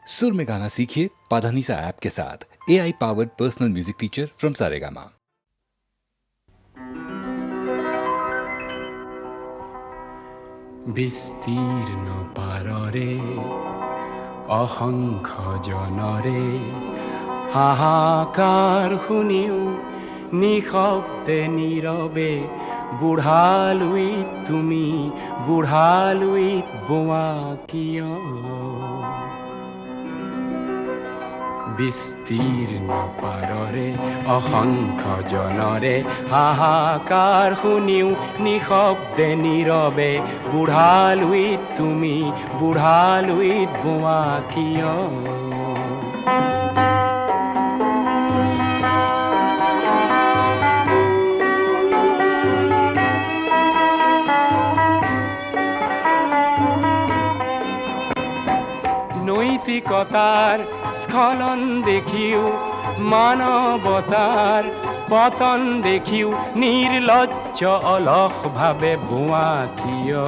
सुर में गाना सीखिए पाधानीसा ऐप के साथ। AI powered personal music teacher from Saregama. বিস্তীর্ণ পাররে অসংখ্য জনরে হাহাকাৰ শুনিও নিশব্দে নীৰৱে বুঢ়ালুইত তুমি বুঢ়ালুইত বোৱা কিয় বিস্তীৰ্ণ পাৰৰে অসংখ্য জনৰে হাহাকাৰ শুনিও নিশব্দে নীৰৱে বুঢ়ালুইত তুমি বুঢ়ালুইত বোৱা কিয় নৈতিকতাৰ স্খলন দেখিও মানৱতাৰ পতন দেখিও নিৰ্লজ্জ অলস ভাৱে বোৱা কিয়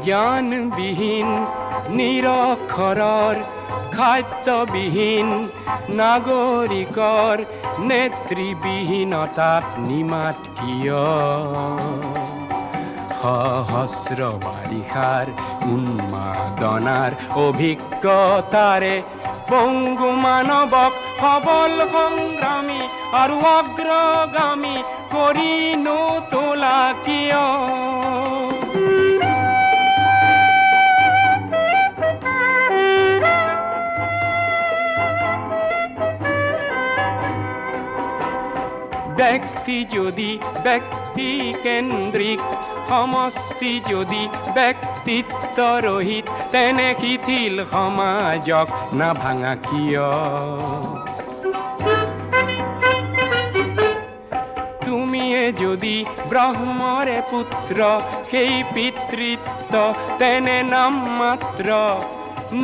জ্ঞানবিহীন নিৰক্ষৰৰ খাদ্যবিহীন নাগৰিকৰ নেতৃবিহীনতাত নিমাত কিয় সহস্ৰ বাৰিষাৰ উন্মাদনাৰ অভিজ্ঞতাৰে পংগু মানৱক সবল সংগ্ৰামী আৰু অগ্ৰগামী কৰি নোতোলা কিয় ব্যক্তি যদি ব্যক্তি কেন্দ্ৰিক সমষ্টি যদি ব্যক্তিত্ব ৰহিত তেনে শিথিল সমাজক নাভাঙা কিয় তুমিয়ে যদি ব্ৰহ্মৰে পুত্ৰ সেই পিতৃত্ব তেনে নাম মাত্ৰ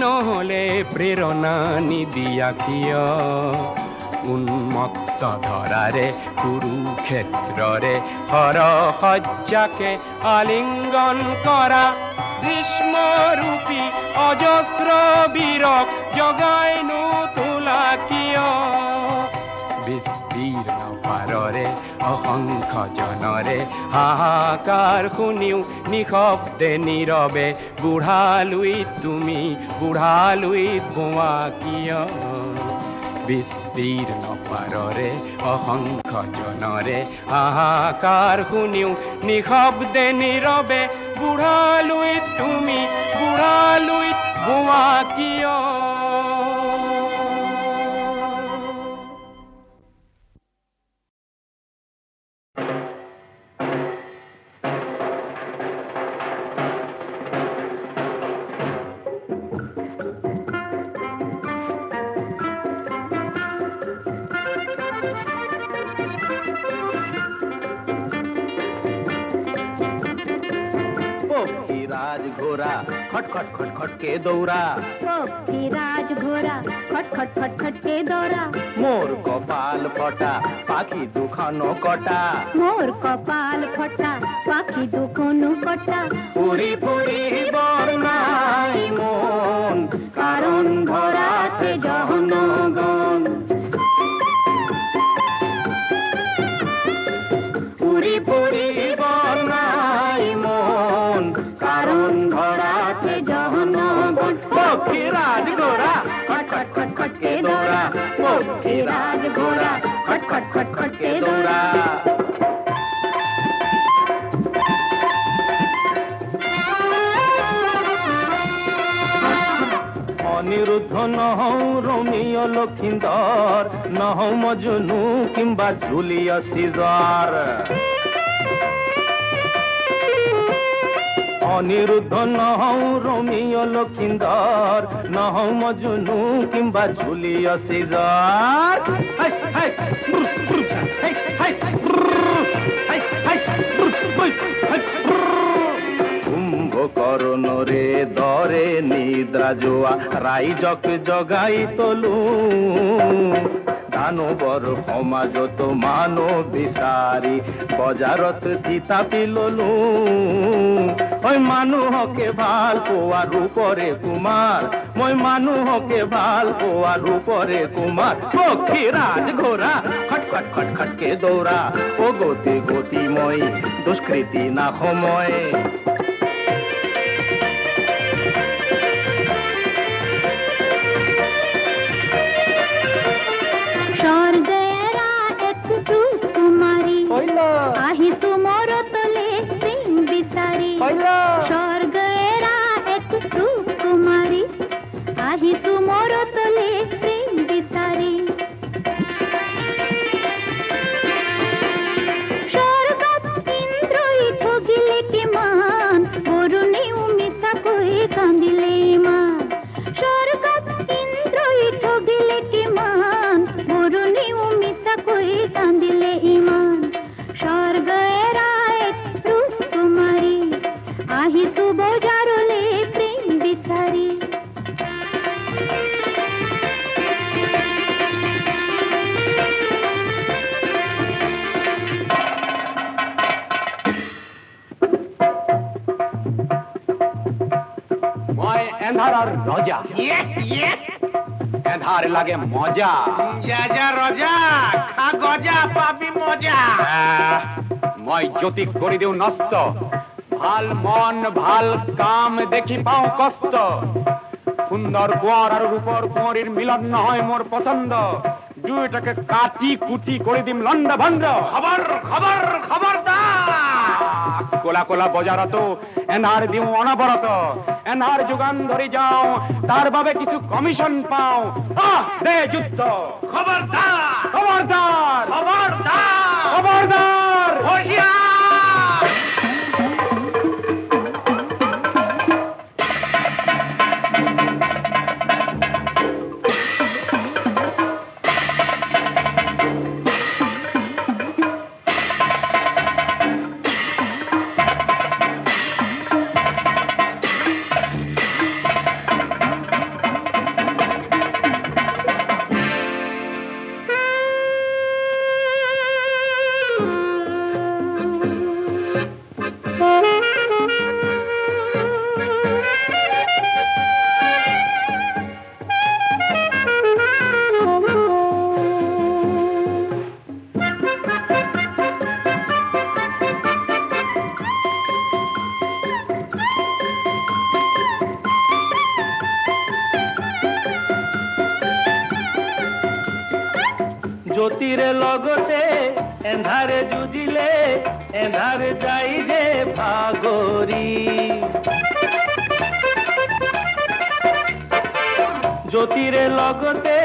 নহলে প্ৰেৰণা নিদিয়া কিয় উন্মত্ত ধৰাৰে কুৰুক্ষেত্ৰৰে হৰসজ্জাকে আলিংগন কৰা গ্ৰীষ্মৰূপী অজস্ৰ বীৰক জগাই নোতোলা কিয় বিস্তীৰ্ণ পাৰৰে অসংখ্য জনৰে হাহাকাৰ শুনিও নিশব্দে নীৰৱে বুঢ়ালুইত তুমি বুঢ়ালুইত বোৱা কিয় বিস্তীৰ্ণ পাৰৰে অসংখ্য জনৰে হাহাকাৰ শুনিও নিশব্দে নীৰৱে বুঢ়ালুইত তুমি বুঢ়ালুইত বোৱা কিয় घोड़ा खट खट खट खट के दौड़ा पक्षी राज घोड़ा खट खट खट खट के दौड़ा मोर कपाल फटा पाखी दुखानो कटा मोर कपाल फटा पाखी दुखानो कटा पुरी पुरी बरनाई मन कारण धराते जहनगण पुरी पुरी बरनाई मन कारण धराते जहनगण पक्षी राज घोड़ा खट खट खट खट के दौड़ा पक्षी राज घोड़ा खट खट खट खट के दौड़ा অনিরুদ্ধ নহও রোমিও লক্ষিন্দর নহও মজনু কিংবা জুলিয়াস সিজার অনিরুদ্ধ নহও রোমিও লক্ষিন্দর নহও মজনু কিংবা জুলিয়াস সিজার কুম্ভ করণ রে দরে নিদ্রা জোয়া রাইজক জগাই তলু দানবর সমাজত মানৱ বিচাৰি বজাৰত থিতাপি ললো মই মানুহকে ভাল পোৱা ৰূপৰে কুমাৰ মই মানুহকে ভাল পোৱা ৰূপৰে কুমাৰ পক্ষী ৰাজ ঘোঁৰা খট খট খট খটকে দৌৰা ও গতি গতি মই দুষ্কৃতি না সময় স্বর্গেরা একটু কুমারী আহিসু মোর তলে প্রেম বিচারি স্বর্গেরা একটু কুমারী আহিসু মোর তলে প্রেম বিচারি স্বর্গত ইন্দ্রই ঠগিলে কি মান বরুণেও মিশা কই কান্দিলে মান স্বর্গত ইন্দ্রই ঠগিলে কি মান বরুণেও মিশা কই কান্দিলে ইমান স্বর্গেরা একটু কুমারী আহিসু বজারলে প্রেম বিচারি মই এন্ধাৰৰ ৰজা এন্ধাৰ লাগে মজা যা ৰজা খা গজা পাবি মজা মই জ্যোতি কৰি দিওঁ নষ্ট ভাল মন ভাল কাম দেখি পাওঁ কষ্ট সুন্দৰ কোঁৱৰ আৰু ৰূপৰ কুঁৱৰীৰ মিলন নহয় মোৰ পচন্দ দুয়োটাকে কাটি কুটি কৰি দিম লণ্ড ভণ্ড খবৰ খবৰ খবৰদাৰ কোলা কোলা বজাৰতো এন্ধাৰ দিওঁ অনবৰত এন্ধাৰ যোগান ধৰি যাওঁ তাৰ বাবে কিছু কমিশ্যন পাওঁ দে যুদ্ধ খবৰদাৰ খবৰদাৰ খবৰদাৰ খবৰদাৰ হুঁশিয়াৰ জ্যোতিৰে লগতে এন্ধাৰে যুঁজিলে এন্ধাৰে যাই যে ভাগৰি জ্যোতিৰে লগতে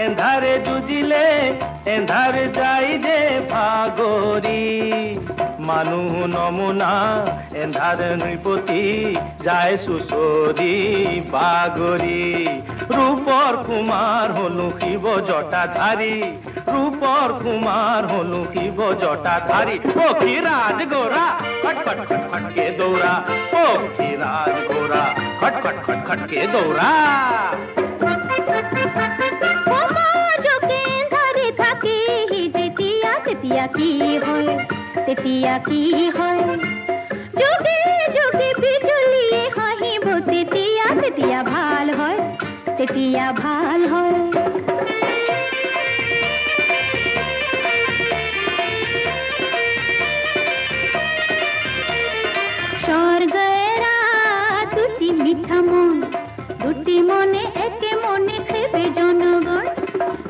এন্ধাৰে যুঁজিলে এন্ধাৰে যাই যে ভাগৰি মানুহ নমুনা এন্ধাৰ নৃপতি যায় সুচৰি বাগৰি ৰূপৰ কুমাৰ হলো শিৱ জটাধাৰী ৰূপৰ কুমাৰ হলো শিৱ জটাধাৰী পক্ষী ৰাজ ঘোঁৰা খট খট খট খটকে দৌৰা পক্ষী ৰাজ ঘোঁৰা খট খট খট খটকে দৌৰা সমাজকে ধরে থাকে যেতিয়া তেতিয়া কি হয় তেতিয়া কি হয় যুগে যুগে বিজুলিয়ে হাঁহিব তেতিয়া তেতিয়া ভাল হয় তেতিয়া ভাল হয় স্বর্গেরা দুটি মিঠা মন দুটি মনে একে মনে খেবে জনগণ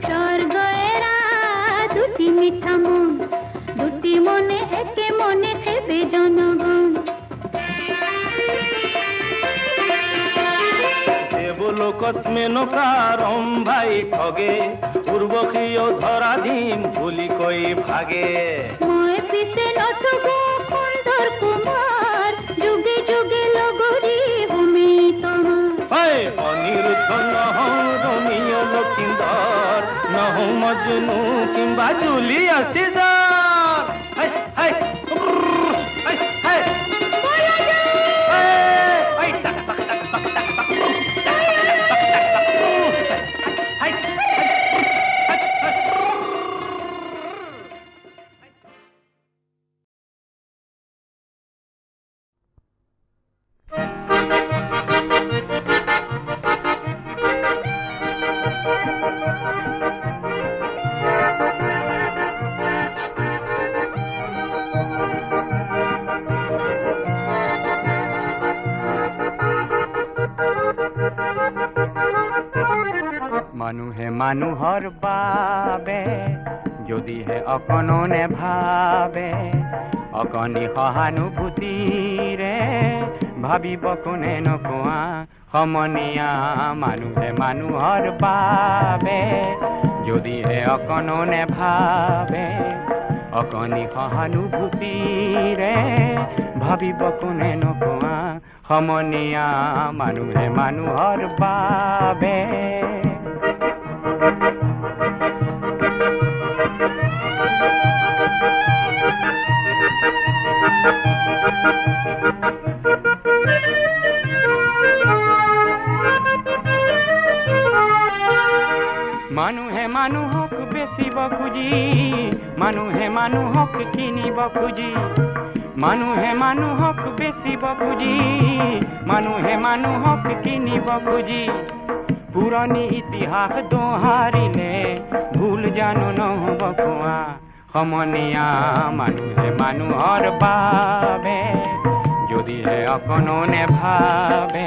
স্বর্গেরা দুটি মিঠা মন দুটি মনে একে মনে খেবে জনগণ দেৱলোকত মেনকা ৰম্ভাই ঠগে উৰ্বশীও ধৰা দিম বুলি কৈ ভাগে মই পিছে নথগো সুন্দৰ কুমাৰ যুগে যুগে লগৰী ভূমি তোমাৰ অনিৰুদ্ধ নহওঁ ৰমীয় লক্ষিন্দৰ নহওঁ মজনু কিম্বা জুলিয়াছ চিজাৰ মানুহে মানুহৰ বাবে যদিহে অকণো নেভাবে অকণি সহানুভূতিৰে ভাবিব কোনে নকোৱা সমনীয়া মানুহে মানুহৰ বাবে যদিহে অকণো নেভাবে অকণি সহানুভূতিৰে ভাবিব কোনে নকোৱা সমনীয়া মানুহে মানুহৰ বাবে মানুহে মানুহক বেচিব খুজি মানুহে মানুহক কিনিব খুজি মানুহে মানুহক বেচিব খুজি মানুহে মানুহক কিনিব খুজি পুৰণি ইতিহাস দোহাৰিলে ভুল জানো নহ'ব কোৱা সমনীয়া মানুহে মানুহৰ বাবে যদিহে অকণো নেভাবে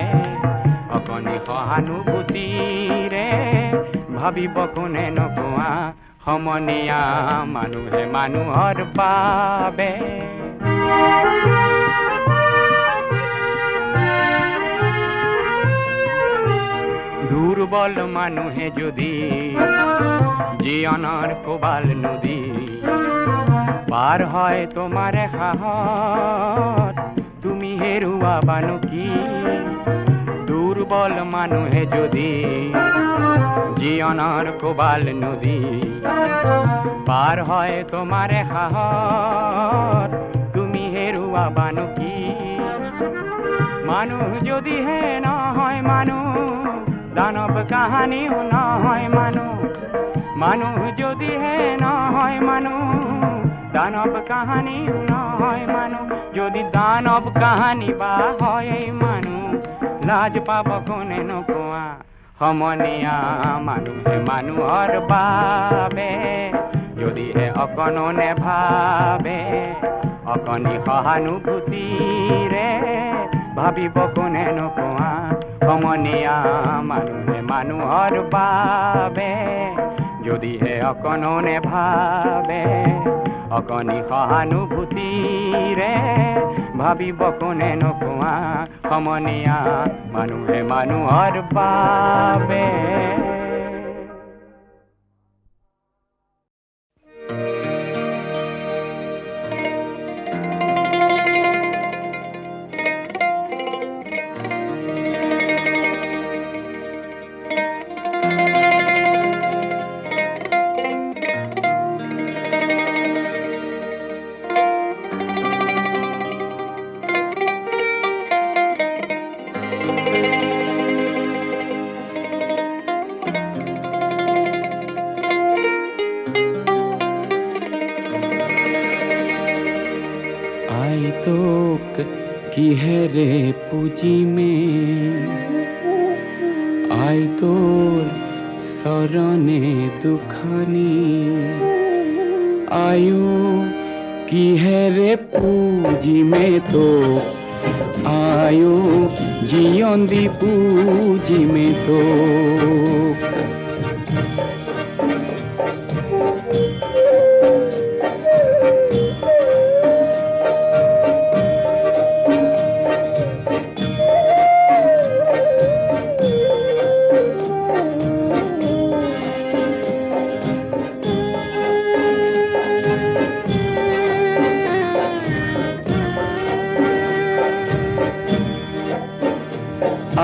অকণি সহানুভূতিৰে ভাবিব কোনে নকোৱা সমনীয়া মানুহে মানুহৰ বাবে দুৰ্বল মানুহে যদি জীৱনৰ কোবাল নদী পাৰ হয় তোমাৰ সাহত তুমি হেৰুৱাবানো কি দুৰ্বল মানুহে যদি জীৱনৰ কোবাল নদী পাৰ হয় তোমাৰ সাহত তুমি হেৰুৱাবানো কি মানুহ যদিহে নহয় মানুহ দানৱ কাহানিও নহয় মানুহ যদিহে নহয় মানুহ দানৱ কাহানিও নহয় মানুহ যদি দানৱ কাহানি বা হয় মানুহ লাজ পাব কোনে নকোৱা সমনীয়া মানুহে মানুহৰ বাবে যদিহে অকণো নেভাবে অকণি সহানুভূতিৰে ভাবিব কোনে নকোৱা সমনীয়া মানুহে মানুহৰ বাবে যদিহে অকণো নেভাবে অকণি সহানুভূতিৰে ভাবিব কোনে নকোৱা সমনীয়া মানুহে মানুহৰ বাবে তোক কিহেৰে পুজিমে আই তোৰ চৰণে দুখনি আয়ো কিহেৰে পুজিমে তোক আয়ো জীয়ন্দি পুজিমে তোক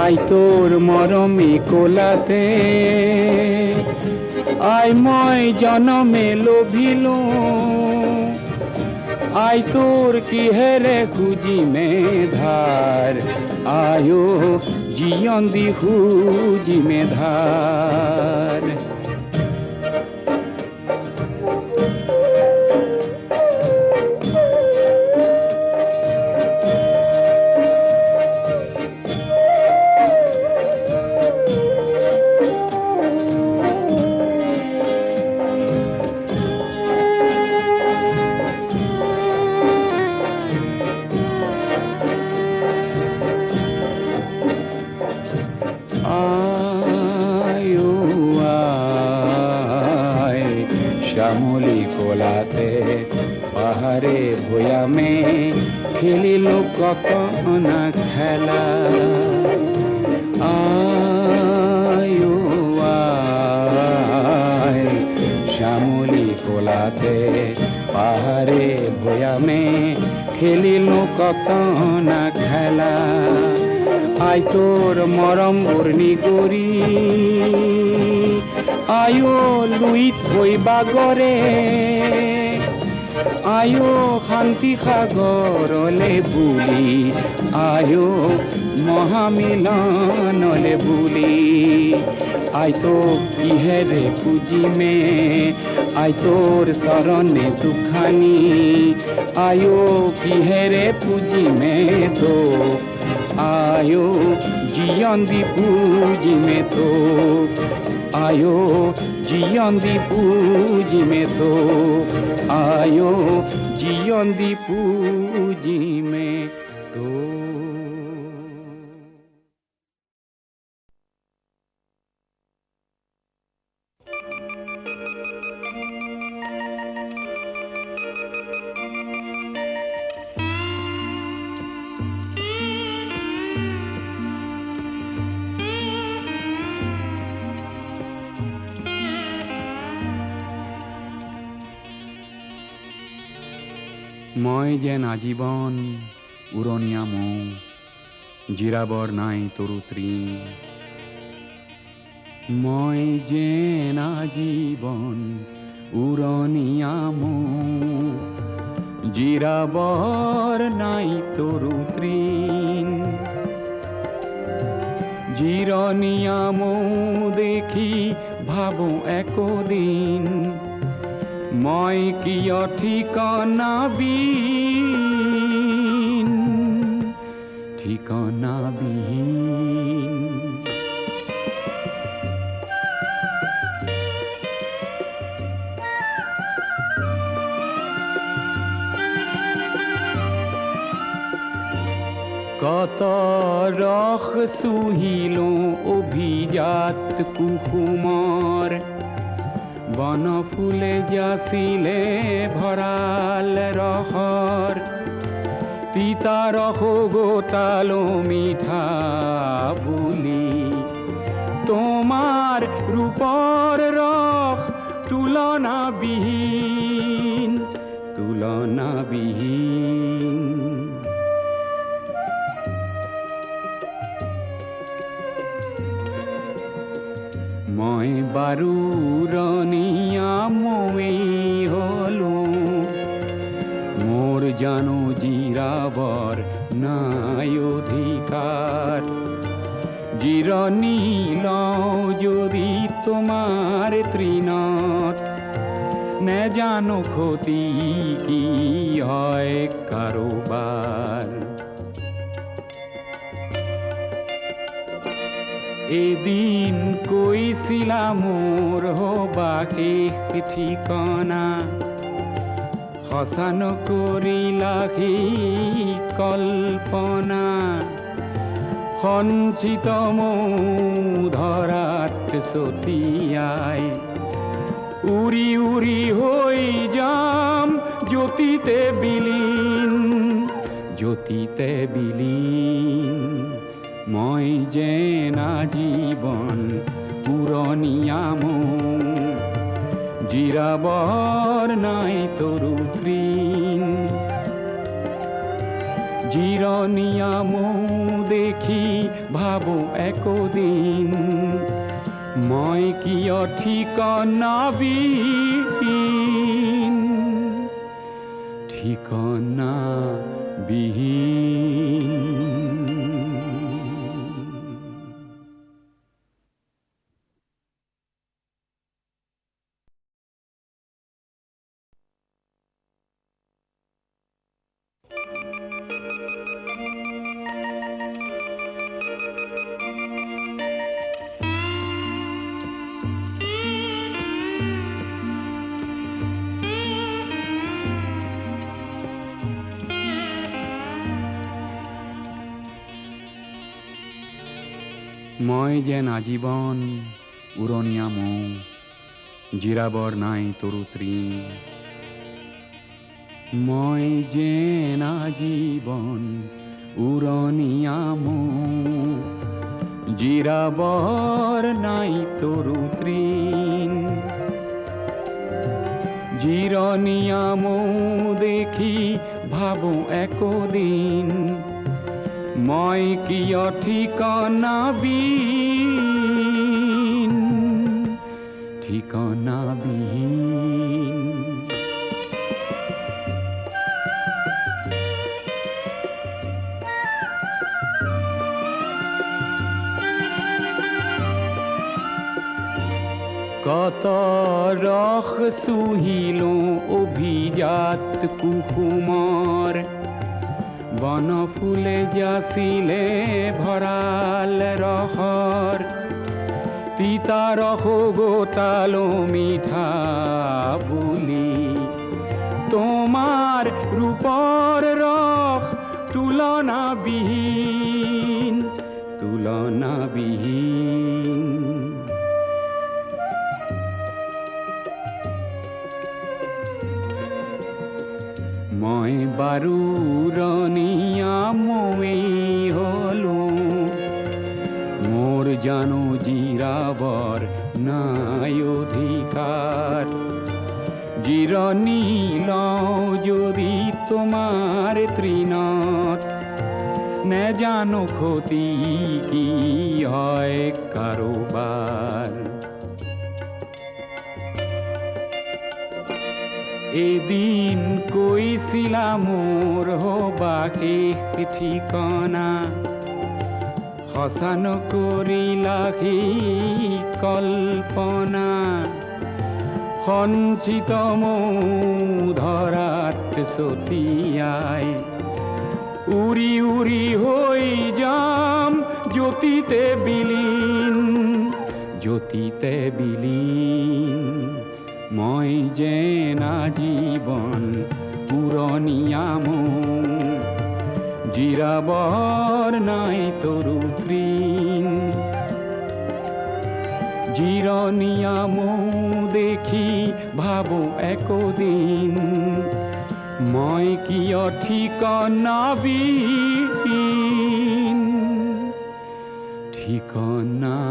আই তোৰ মৰমী কোলাতে আই মই জনমে লোভিলো আই তোৰ কিহেৰে খুজিমে ধাৰ আয়ো জীয়ন্দি খুজিমে ধাৰ আয়ো শ্যামলি কোলাতে পাহাড়ে ভয়ামে খেলিল কত না খেলা আয়ো আয় শ্যামলি কোলাতে পাহাড়ে ভয়ামে খেলিল কত না খেলা আয় তোর মরম বর্ণি করি আয়ো লুইত হইবা গরে আয়ো শান্তি সাগরলে বুলি আয়ো মহামিলনলে বুলি আই তো কিহেরে পুজিমে আই তোর শরণে দুখানি আয়ো কিহেরে পুজিমে তো আয়ো জিয়ন্দি পুজিমে তো আয়ো জিয়ন্দি পুজিমে তো আয়ো জিয়ন্দি পুজিমে তো মই যেন আজীবন উৰণীয়া মৌ জিৰাবৰ নাই তৰু তৃণ মই যেন আজীবন উৰণীয়া মৌ জিৰাবৰ নাই তৰু তৃণ জিৰণীয়া মৌ দেখি ভাবো একদিন মই কিয় ঠিকনাবিহীন ঠিকনাবিহীন কত ৰস চুহিলো অভিজাত কুসুমৰ বন ফুলে যাচিলে ভৰাল ৰসৰ তিতা ৰস গোটালো মিঠা বুলি তোমাৰ ৰূপৰ ৰস তুলনাবিহীন তুলনাবিহীন মই বাৰু উৰণীয়া মৌৱেই হলো মোৰ জানো জিৰাবৰ নাই অধিকাৰ জিৰণি লওঁ যদি তোমাৰ তৃণত নেজানো ক্ষতি কি হয় কাৰোবাৰ এদিন কৈছিলা মোৰ হবা শেষ ঠিকনা সঁচা নকৰিলা সেই কল্পনা সঞ্চিত মৌ ধৰাত ছটিয়াই উৰি উৰি হৈ যাম জ্যোতিতে বিলীন জ্যোতিতে বিলীন মই যেন আজীবন উৰণীয়া মৌ জিৰাবৰ নাই তৰু তৃণ জিৰণীয়া মৌ দেখি ভাবো একদিন মই কিয় ঠিকনাবিহীন ঠিকনাবিহীন মই যেন আজীবন উৰণীয়া মৌ জিৰাবৰ নাই তৰু তৃণ মই জেনা জীৱন উৰণীয়ামো জিৰাবৰ নাই তৰু তৃণ জিৰণীয়ামো দেখি ভাবোঁ একদিন মই কিয় ঠিকনাবিহীন ঠিকনাবিহীন কত ৰস চুহিলো অভিজাত কুসুমৰ বন ফুলে যাচিলে ভৰাল ৰসৰ তিতা ৰস গোটালো মিঠা বুলি তোমাৰ ৰূপৰ ৰস তুলনাবিহীন তুলনাবিহীন মই বাৰু ৰণীয়ামৈ হলো মোৰ জানো জিৰাবৰ নাই অধিকাৰ জিৰণি লওঁ যদি তোমাৰ তৃণত নেজানো ক্ষতি কি হয় কাৰোবাৰ এদিন কৈছিলা মোৰ হবা শেষ ঠিকনা সঁচা নকৰিলা সেই কল্পনা সঞ্চিত ধৰাত ছটিয়াই উৰি উৰি হৈ যাম জ্যোতিতে বিলীন জ্যোতিতে বিলীন মই জেনা জীৱন পুৰণীয়ামো জিৰাবৰ নাই তৰু তৃণ জিৰণীয়ামো দেখি ভাবোঁ একদিন মই কিয় ঠিকনাবিহীন ঠিকনাবিহীন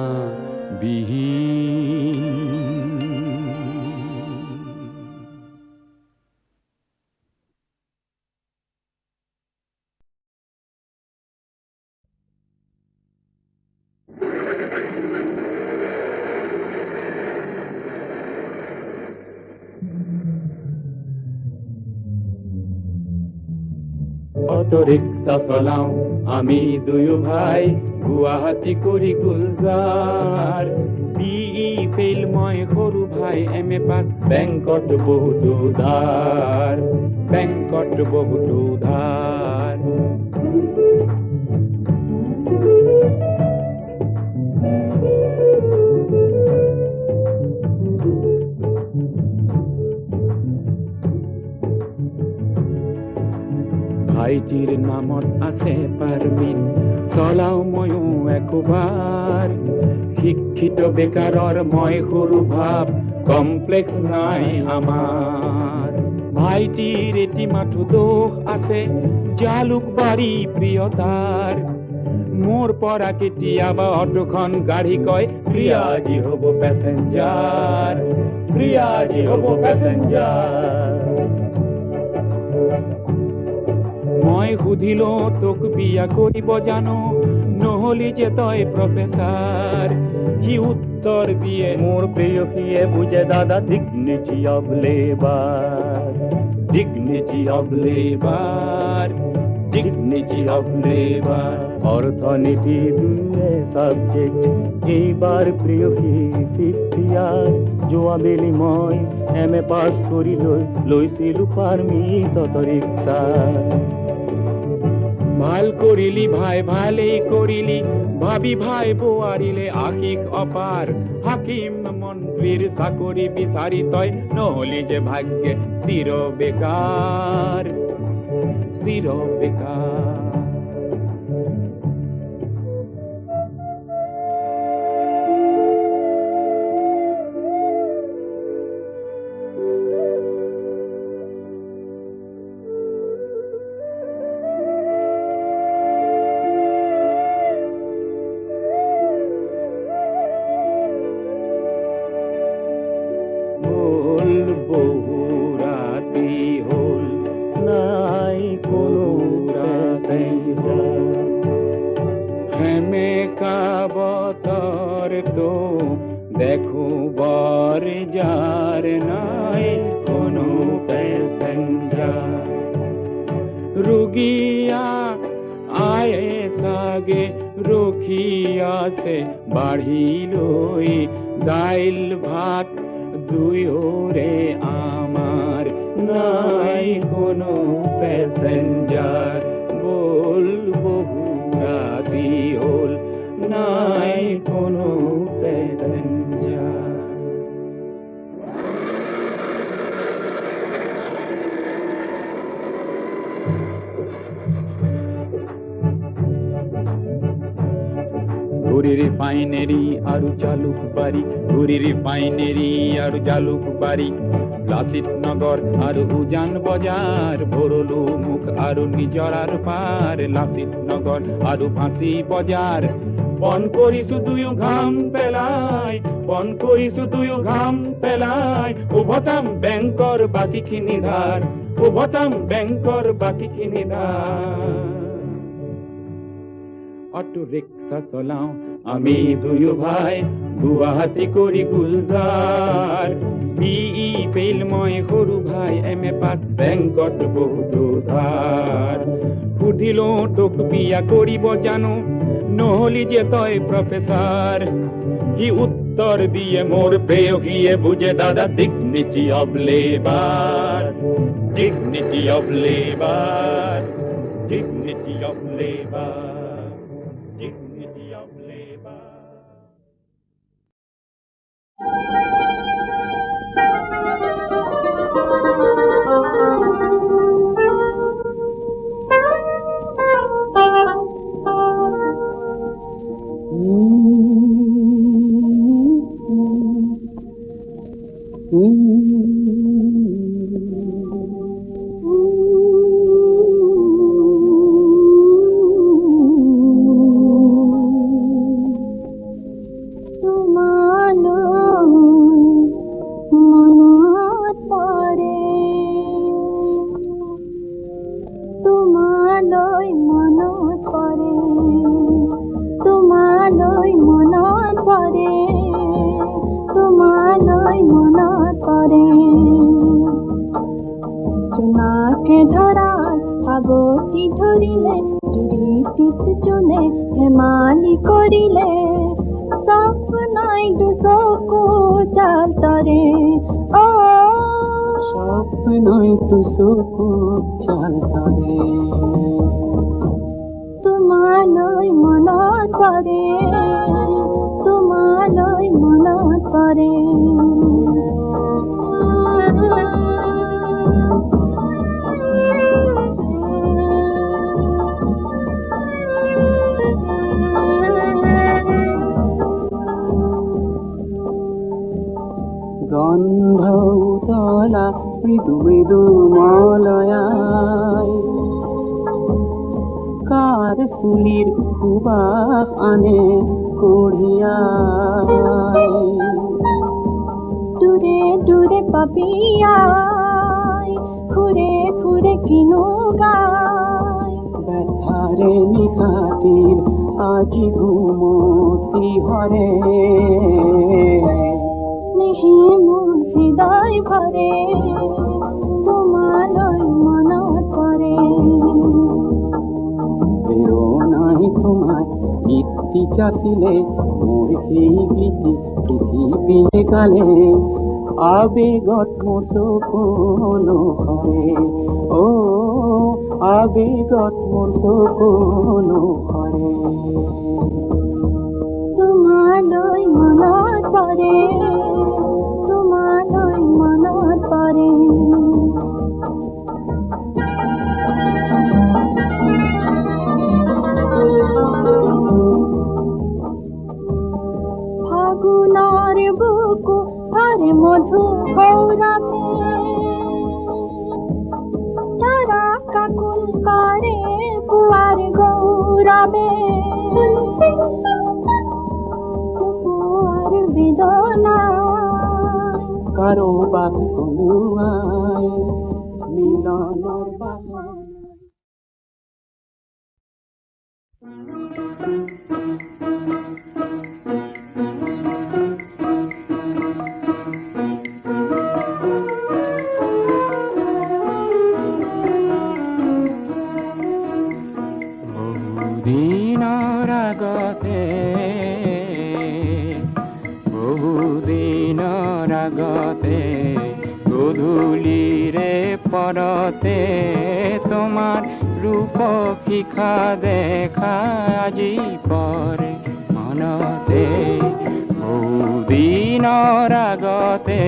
অটো ৰিক্সা চলাও আমি দুয়ো ভাই গুৱাহাটী কৰি গুলজাৰ বিই ফেইল মই সৰু ভাই এম এ পাছ বেংকত বহুতো ধাৰ বেংকত বহুতো ধাৰ ভাইটিৰ নামত আছে পাৰমিট চলাও ময়ো একোবাৰ শিক্ষিত বেকাৰৰ মই সৰু ভাব কমপ্লেক্স নাই আমাৰ ভাইটিৰ এটি মাথো দোষ আছে জালুকবাৰী প্ৰিয়তাৰ মোৰ পৰা কেতিয়াবা অটোখন গাড়ী কয় প্ৰিয়াজি হ'ব পেছেঞ্জাৰ প্ৰিয়াজি হ'ব পেছেঞ্জাৰ মই সুধিলো তোক বিয়া কৰিব জানো নহলি যে তই প্ৰফেচাৰ সি উত্তৰ দিয়ে মোৰ প্ৰেয়সীয়ে বুজে দাদা dignity of labour dignity of labour dignity of labour অৰ্থনীতি দুয়ে সাবজেক্ট এইবাৰ প্ৰেয়সী 50 ইয়াৰ যোৱাবেলি মই এম এ পাছ কৰি লৈছিলোঁ পাৰমিট অটো ৰিক্সা ভাল কৰিলি ভাই ভালেই কৰিলি ভাবি ভাই বোৱাৰিলে আশিক অপাৰ হাকিম মন্ত্ৰীৰ চাকৰি বিচাৰি তই নহলি যে ভাগ্যে চিৰ বেকাৰ চিৰ বেকাৰ বরে যার নাই কোনো প্যাসেঞ্জার রুগিয়া আয়ে সাগে রখিয়াছে বাঢ়িলৈ দাইল ভাত দুয়োরে আমার নাই কোনো প্যাসেঞ্জার বল বহু রাতি হল নাই কোনো প্যাসেঞ্জার ঘুরি রিফাইনারি আর জালুকবাড়ি ঘুরি রিফাইনারি আর জালুকবাড়ি লাসিত নগর আর উজান বজার ভরলু মুখ আর নিজরার পার লাসিত নগর আর ফাঁসি বজার বন করি শুধুই ঘাম পেলাই বন করি শুধুই ঘাম পেলাই উভতাম ব্যাংকর বাকি খিনি ধার উভতাম ব্যাংকর বাকি খিনি ধার অটো রিক্সা চলাও আমি দুয়ো ভাই গুৱাহাটী কৰি গুলজাৰ বিই ফেইল মই সৰু ভাই এম.এ. পাছ বেংকত বহুতো ধাৰ সুধিলো তোক বিয়া কৰিব জানো নহলি যে তই প্ৰফেচাৰ সি উত্তৰ দিয়ে মোৰ প্ৰেয়সীয়ে বুজে দাদা dignity of labour dignity of labour dignity of labour dignity of labor. গন্ধৌতলা মৃদু মৃদু মলয়ায় কার চুলির সুবাস আনে কঢ়িয়ায় দূরে দূরে পাপিয়ায় ঘুরে ঘুরে কিনো গায় ব্যথারে নিখাতির আজি ঘুমতি হরে স্নেহে মোৰ হৃদয় ভৰে তোমালৈ মনত পৰে প্রেরণাই তোমার গীতি চাষিলে মোর সেই গীতি পৃথিবীয়ে গালে আবেগত মোর সকল হরে ও আবেগত মোর সকল হরে তোমালৈ মনত পৰে তোমালৈ মনত পৰে ফাগুনৰ বুকু ভৰে মধু সৌৰভে তাৰা কাকুল কৰে পুৱাৰ গৌৰৱে পুৱাৰ বেদনা কাৰো বাক কোনোয়ায় মিলনৰ বাসনা দিনৰ আগতে গধূলিৰে পৰতে তোমাৰ ৰূপ শিখা দেখা আজি পৰে মনতে বহুদিনৰ আগতে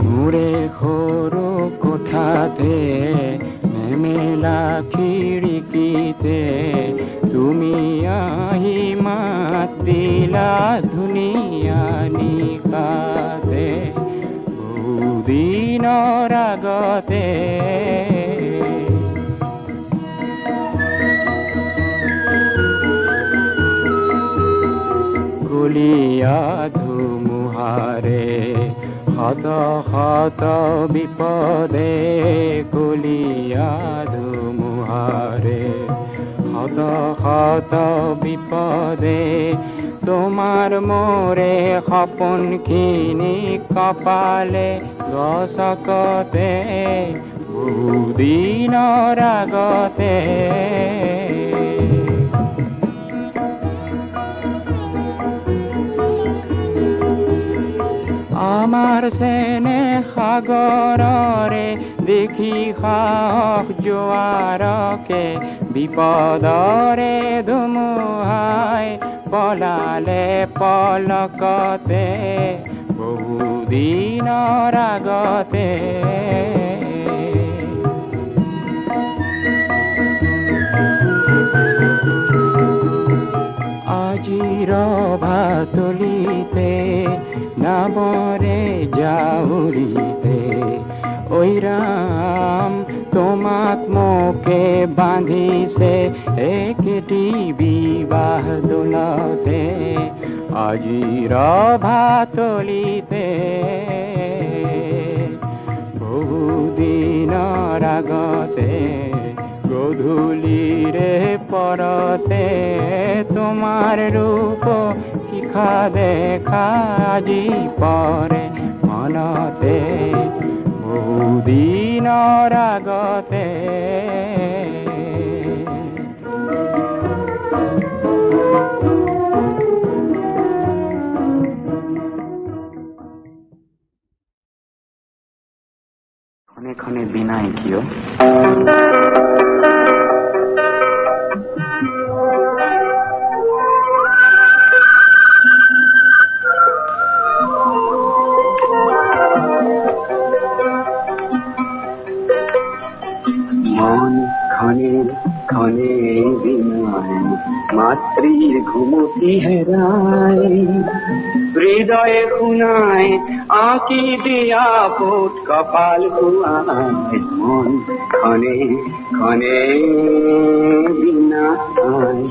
মোৰে সৰু কোঠাতে মেমেলা খিৰিকীতে তুমি আহি মাত দিলা ধুনীয়া নিশাতে বহুদিনৰ আগতে কলীয়া ধুমুহাৰে শত শত বিপদে কলীয়া ধুমুহাৰে শত শত বিপদে তোমাৰ মোৰে সপোনখিনি কপালে গছকতে বহুদিনৰ আগতে আমাৰ চেনে সাগৰৰে দেখি সাহস জোৱাৰকে বিপদৰে ধুমুহাই পলালে পলকতে বহুদিনৰ আগতে আজিৰ ভাতলিতে নামৰে জাউৰিতে ঐ ৰাম তোমাক মোকে বান্ধিছে একেটি বিবাহ দোলতে আজিৰ ভাতলিতে বহুদিনৰ আগতে গধূলিৰে পৰতে তোমাৰ ৰূপ শিখা দেখা আজি পৰে মনতে বহুদিনৰ আগতে ক্ষণে ক্ষণে বিনাই কিয় মন ক্ষণে ক্ষণে বিনায় মাতৃর ঘুমতি হেরায় হৃদয়ে খুনায় আঁকি দিয়া পোট কপাল কুয়ায় মন ক্ষণে ক্ষণে বিনায়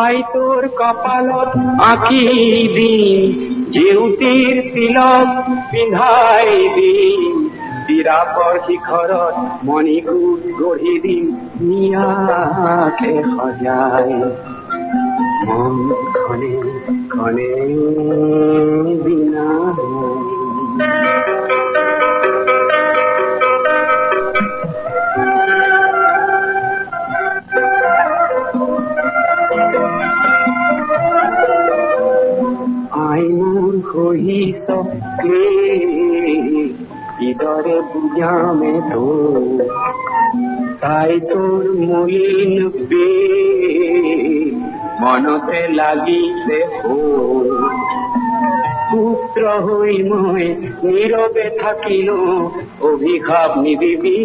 আই তোর কপালত আঁকি দিন জেউতির তিলক পিন্ধাই দিন তিরাপর শিখৰত মণিকূট গঢ়ি দিন নিয়াকে সজাই মন ক্ষণে ক্ষণে বিনা ইদরে বুঝামে তো তাই তোর মলিন বে মনতে লাগিছে পুত্র হই মই নীরবে থাকিল অভিশাপ নিবিবি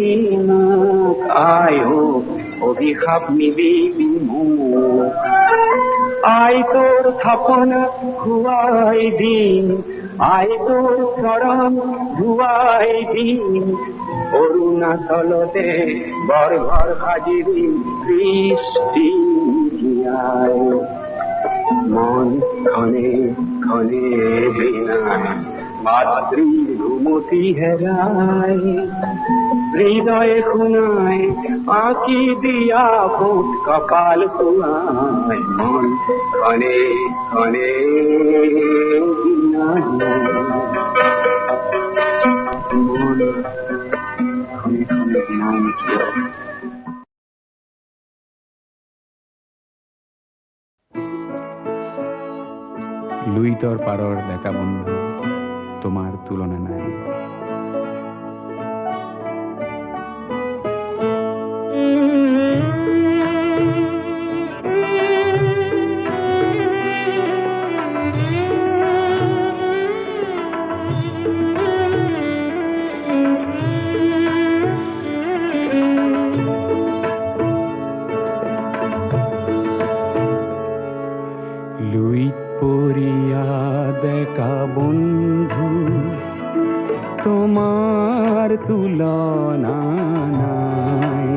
মুখ আয় অভিশাপ নিবিবি মুখ আই তোর থাপন খুয়াই দিন আই তোর চরণ ধুয়াই দিন অরুণাচলতে বরঘর সাজি দিন সৃষ্টি মন ক্ষণে ক্ষণে বিনায় মাতৃ ঘুমতি হেরায় হৃদয়ে খুনায় আঁকি দিয়া ফুট কপাল কুয়ায় মন ক্ষণে ক্ষণে বিনাহে মন ক্ষণে ক্ষণে বিনাহে কিয় লুইতর পারর দেখা বন্ধু তোমার তুলনা নাই। লুইত পরিয়া দেখা বন্ধু তোমার তুলনা নাই।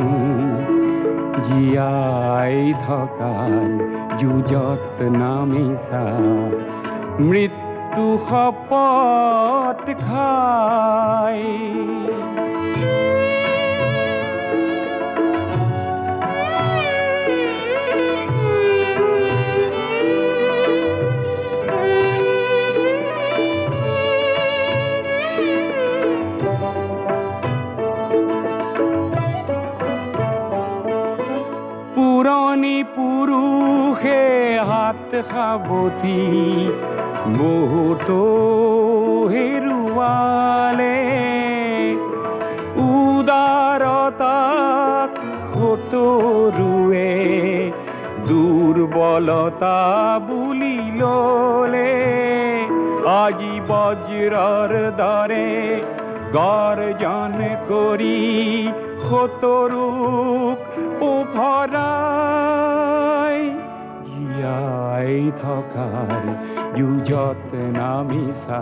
জিয়াই থকাৰ যুঁজত নামিছা মৃত্যু শপত খাই। পুৰণি পুৰুষে হাত সাৱটি বহুতো হেৰুৱালে। উদাৰতাক সতৰুৱে দুৰ্বলতা বুলি ল'লে। আজি বজ্ৰৰ দৰে গৰ্জন কৰি সতৰুক উফৰাই। জীয়াই থকাৰ যুঁজত নামিছা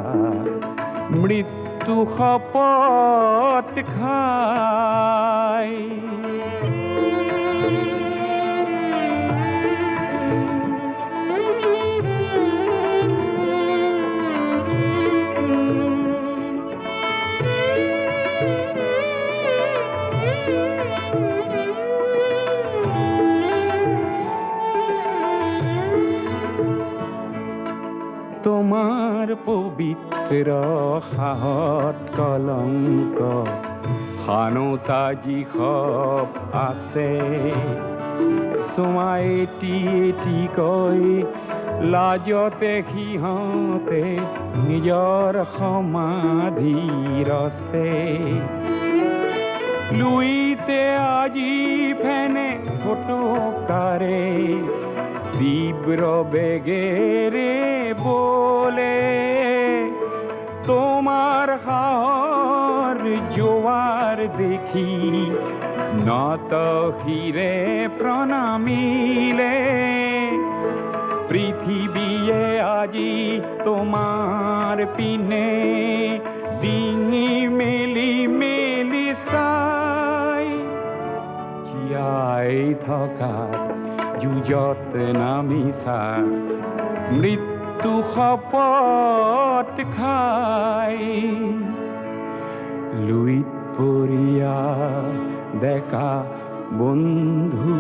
মৃত্যু শপত খাই। তোমাৰ পবিত্ৰ সাহত কলংক খানোতা যি খপ আছে। চোৱা এটি এটিকৈ লাজতে সিহঁতে নিজৰ সমাধি ৰচে। লুইতে আজি ফেনে ফটকাৰে তীব্ৰ বেগেৰে বলে। তোমাৰ সাহৰ জোয়াৰ দেখি নত হিৰে প্ৰণামিলে। পৃথিবীয়ে আজি তোমাৰ পিনে ডিঙি মেলি মেলি চাই। জীয়াই থকাৰ যুঁজত নামিছা মৃত্যু শপত খাই। লুইত পৰিয়া দেখা বন্ধু